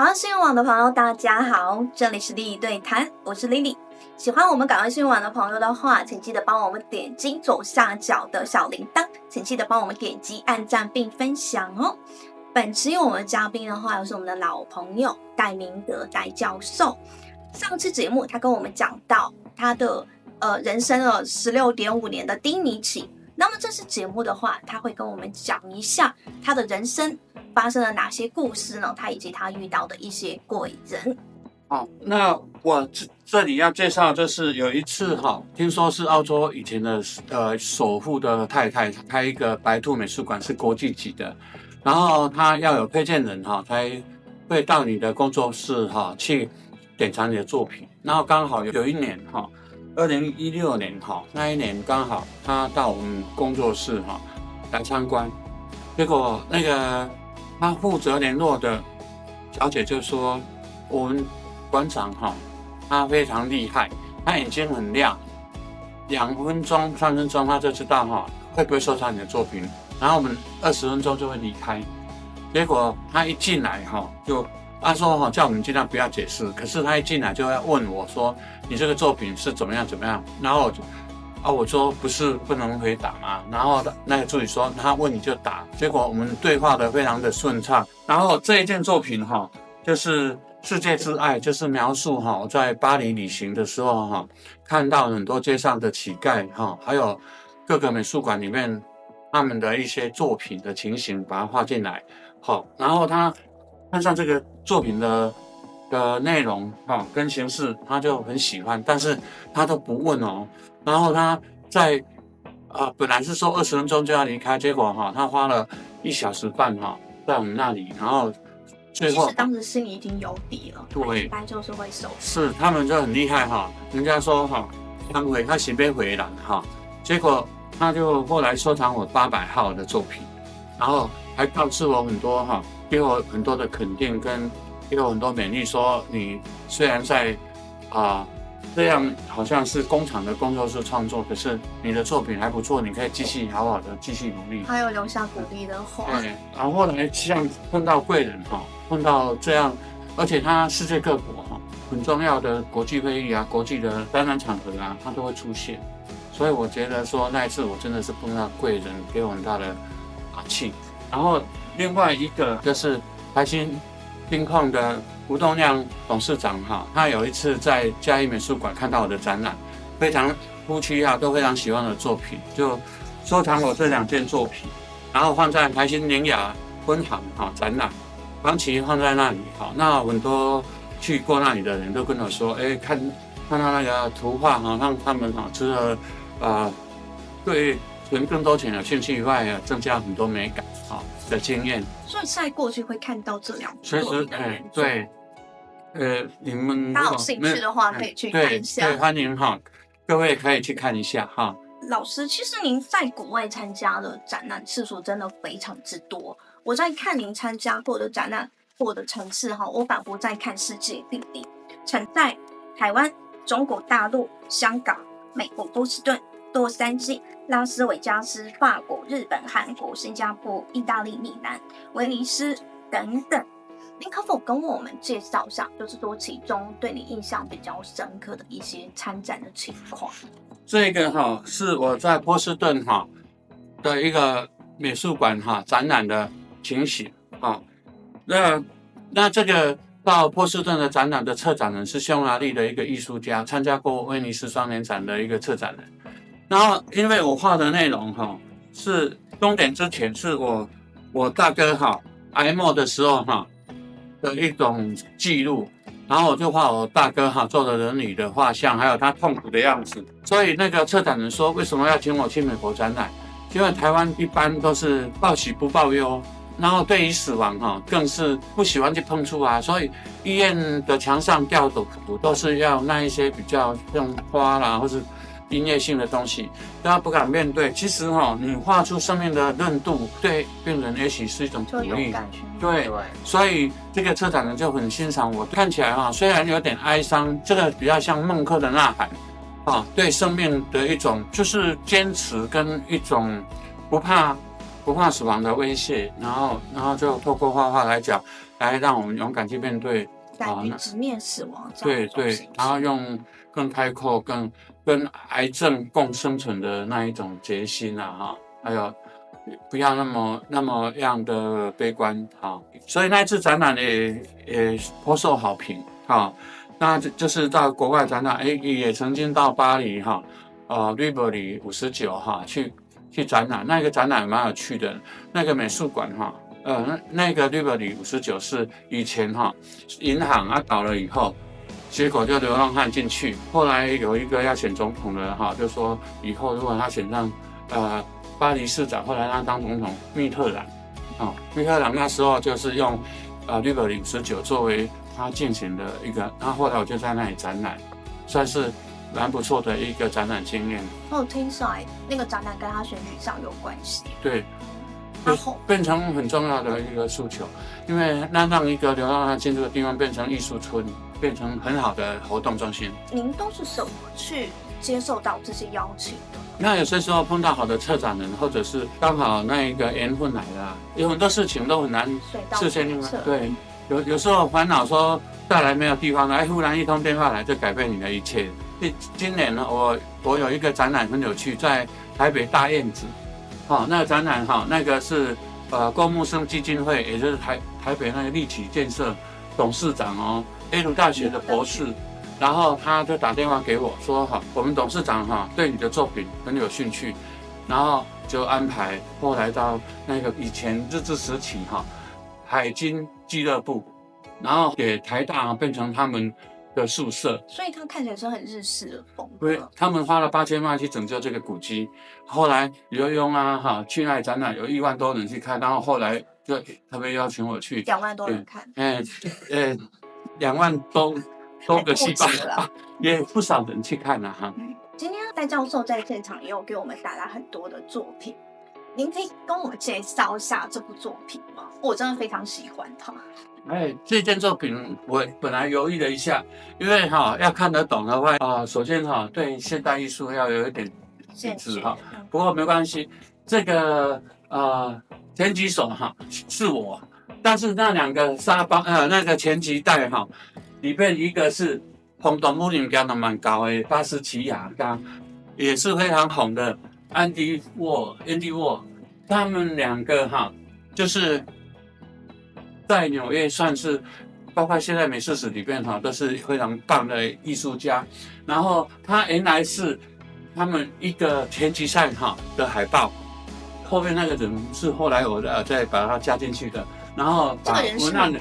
港湾新闻网的朋友，大家好，这里是莉莉对谈，我是莉莉。喜欢我们港湾新闻网的朋友的话，请记得帮我们点击左下角的小铃铛，请记得帮我们点击按赞并分享哦。本期我们的嘉宾的话，又是我们的老朋友戴明德戴教授。上次节目他跟我们讲到他的人生了16.5年的低迷期，那么这次节目的话，他会跟我们讲一下他的人生发生了哪些故事呢？他以及他遇到的一些贵人。好，那我这里要介绍，就是有一次听说是澳洲以前的首富的太太，她开一个白兔美术馆，是国际级的，然后她要有推荐人才会到你的工作室去典藏你的作品。然后刚好有一年2016年那一年刚好她到我们工作室来参观，结果那个她负责联络的小姐就说我们馆长他非常厉害，他眼睛很亮，2分钟3分钟他就知道会不会收藏你的作品，然后我们20分钟就会离开。结果他一进来就他说叫我们尽量不要解释，可是他一进来就要问我说你这个作品是怎么样，然后我说不是不能回答嘛，然后那个助理说他问你就答，结果我们对话的非常的顺畅。然后这一件作品就是世界之爱，就是描述我在巴黎旅行的时候看到很多街上的乞丐还有各个美术馆里面他们的一些作品的情形，把它画进来然后他看上这个作品的内容跟形式，他就很喜欢，但是他都不问然后他在本来是说20分钟就要离开，结果他花了1小时半在我们那里，然后最后其实当时心里已经有底了，对，应该就是会收。是他们就很厉害人家说他喜被回来结果他就后来收藏我800号的作品，然后还告诉我很多给我很多的肯定，跟给我很多勉励，说你虽然在这样好像是工厂的工作室创作，可是你的作品还不错，你可以继续好好的继续努力。还有留下鼓励的话。对，然后后来像碰到贵人碰到这样，而且他世界各国很重要的国际会议国际的展览场合他都会出现，所以我觉得说那一次我真的是碰到贵人，给我很大的打气。然后另外一个就是台新金控的吴东亮董事长他有一次在嘉义美术馆看到我的展览，非常夫妻都非常喜欢我的作品，就收藏我这2件作品，然后放在台新宁雅分行展览，长期放在那里那很多去过那里的人都跟我说看到那个图画让他们除了对存更多钱有兴趣以外，增加很多美感的经验。所以在过去会看到这2部作品的原作。对，你们大家有兴趣的话可以去看一下。对，欢迎各位可以去看一下老师，其实您在国外参加的展览次数真的非常之多。我在看您参加过的展览过的城市我仿佛在看世界地理。曾在台湾、中国大陆、香港、美国波士顿、洛杉矶、拉斯维加斯、法国、日本、韩国、新加坡、意大利、米兰、威尼斯等等。您可否跟我们介绍一下，就是说其中对你印象比较深刻的一些参展的情况？这个是我在波士顿的一个美术馆展览的情形那这个到波士顿的展览的策展人是匈牙利的一个艺术家，参加过威尼斯双年展的一个策展人。然后因为我画的内容是终点之前是我大哥癌末的时候的一种记录，然后我就画我大哥坐着轮椅的画像，还有他痛苦的样子。所以那个策展人说为什么要请我去美国展览，因为台湾一般都是报喜不报忧，然后对于死亡更是不喜欢去碰触所以医院的墙上吊的图都是要那一些比较用花啦或是音乐性的东西，大家不敢面对。其实你画出生命的韧度，对病人也许是一种鼓励。对，所以这个策展人就很欣赏我。看起来虽然有点哀伤，这个比较像孟克的呐喊对生命的一种就是坚持跟一种不怕死亡的威胁。然后就透过画画来讲，来让我们勇敢去面对敢于直面死亡。对对，然后用更开阔、更跟癌症共生存的那一种决心啊哈，还有不要那么样的悲观哈。所以那一次展览也颇受好评哈。那就是到国外展览，也曾经到巴黎哈，绿柏里59哈去展览，那个展览蛮有趣的，那个美术馆哈。那个绿柏里59是以前银行倒了以后，结果就流浪汉进去。后来有一个要选总统的就说以后如果他选上巴黎市长，后来他当总统密特朗密特朗那时候就是用绿柏里59作为他竞选的一个，然后后来我就在那里展览，算是蛮不错的一个展览经验。听起来那个展览跟他选举上有关系。对。变成很重要的一个诉求，因为那让一个流浪汉进入的地方变成艺术村，变成很好的活动中心。您都是怎么去接受到这些邀请的？那有些时候碰到好的策展人，或者是刚好那一个缘分来了，有很多事情都很难事先预测。对，有时候烦恼说再来没有地方了，忽然一通电话来就改变你的一切。今年呢，我有一个展览很有趣，在台北大燕子。那个展览那个是郭木生基金会，也就是台北那个立体建设董事长耶鲁大学的博士，然后他就打电话给我说我们董事长对你的作品很有兴趣，然后就安排后来到那个以前日治时期海军俱乐部，然后给台大变成他们的宿舍，所以它看起来是很日式的风格。对，他们花了8000万去拯救这个古迹，后来刘墉去那里展览，有1万多人去看，然后后来就特别邀请我去，2万多人看，2万多个细胞，也不少人去看了今天戴教授在现场也有给我们带来很多的作品，您可以跟我们介绍一下这部作品吗？我真的非常喜欢它。这件作品我本来犹豫了一下，因为要看得懂的话首先对现代艺术要有一点限制不过没关系，这个前几首是我，但是那2个沙包那个前几代里面一个是红动物人家都蛮高的巴斯奇亚刚也是非常红的Andy Warhol， 他们2个就是在纽约算是包括现在美术史里面都是非常棒的艺术家。然后他原来是他们一个田忌赛的海报，后面那个人是后来我再把它加进去的，然后把文案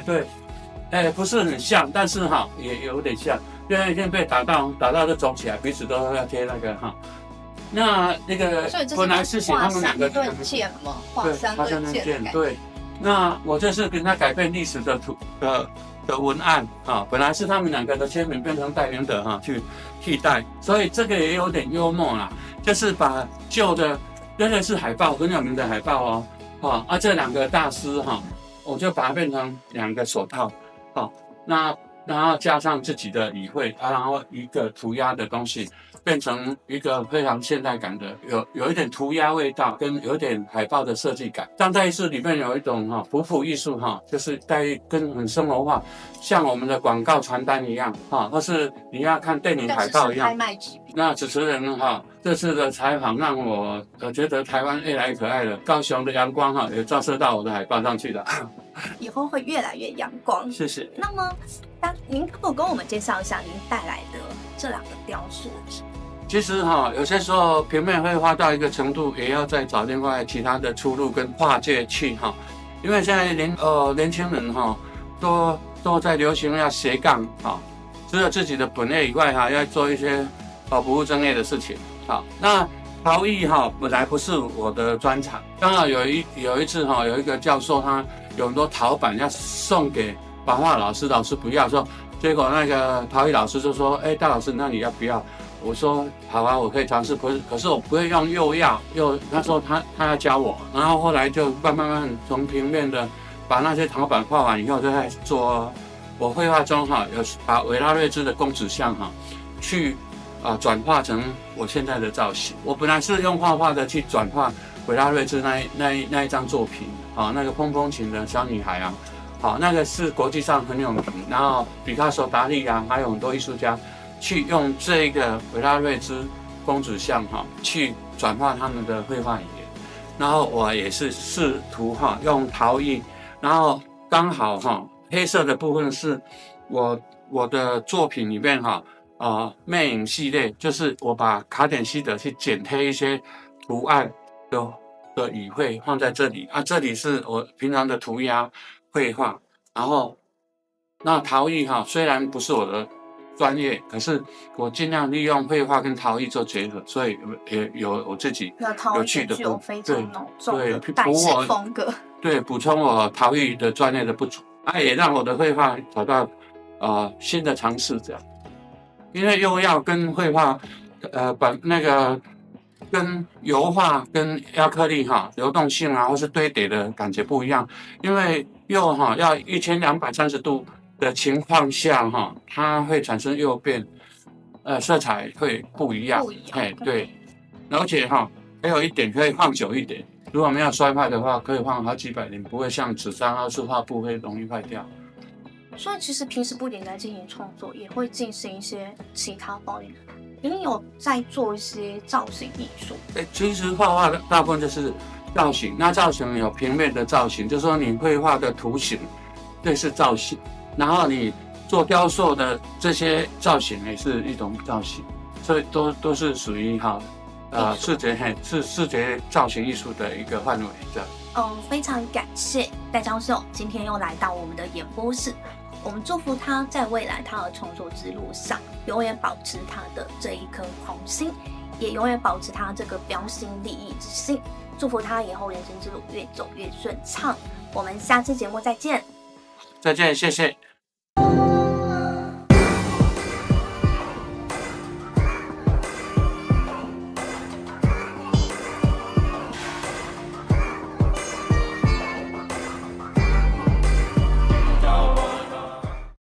对，不是很像，但是也有点像，因为已经被打到就走起来，彼此都要贴那个那个本来是写他们2个对剑吗？画三顿剑，对。那我这是跟他改变历史的文案本来是他们2个的签名变成戴林德去替代，所以这个也有点幽默啦，就是把旧的那个是海报很有名的海报这2个大师我就把它变成2个手套那然后加上自己的语汇然后一个涂鸦的东西，变成一个非常现代感的，有一点涂鸦味道，跟有一点海报的设计感。当代艺术里面有一种普普艺术就是跟很生活化，像我们的广告传单一样或是你要看电影海报一样。那主持人这次的采访让我觉得台湾越来越可爱了，高雄的阳光也照射到我的海报上去了。以后会越来越阳光。谢谢。那么您可否跟我们介绍一下您带来的这2个雕塑？其实有些时候平面绘画到一个程度，也要再找另外其他的出路跟跨界去因为现在年轻人都在流行要斜杠除了自己的本业以外要做一些不务正业的事情那陶艺本来不是我的专长，刚好有一次有一个教授他有很多陶板要送给版画老师，老师不要说，结果那个陶艺老师就说大老师那你要不要？我说好啊，我可以尝试，可是我不会用釉药，他说他要教我，然后后来就慢慢从平面的把那些陶板画完以后，就在做我绘画中有把维拉瑞兹的公子像去转化成我现在的造型。我本来是用画画的去转化维拉瑞兹那一张作品那个风风琴的小女孩好，那个是国际上很有名。然后毕卡索、达利啊，还有很多艺术家去用这个维拉瑞兹公主像去转化他们的绘画语言。然后我也是试图用陶艺，然后刚好黑色的部分是我的作品里面魅影系列，就是我把卡典西德去剪贴一些图案的语汇放在这里啊，这里是我平常的涂鸦绘画，然后那陶艺虽然不是我的专业，可是我尽量利用绘画跟陶艺做结合，所以也有我自己有趣的具有非常浓重的代式风格，对，补充我陶艺的专业的不足，也让我的绘画找到新的尝试这样，因为又要跟绘画把那个跟油画跟亚克力流动性或是堆叠的感觉不一样，因为釉要1230度的情况下它会产生釉变，色彩会不一样。对，而且还有一点可以放久一点，如果没有摔坏的话，可以放好几百年，不会像纸张或是画布会容易坏掉。所以其实平时不仅在进行创作，也会进行一些其他方面。您有在做一些造型艺术？其实画画的大部分就是造型，那造型有平面的造型，就是说你绘画的图形，这是造型，然后你做雕塑的这些造型也是一种造型，所以都是属于视觉造型艺术的一个范围的。非常感谢戴教授今天又来到我们的演播室。我们祝福他在未来他的创作之路上，永远保持他的这一颗狂心，也永远保持他这个标新立异之心。祝福他以后人生之路越走越顺畅。我们下次节目再见。再见，谢谢。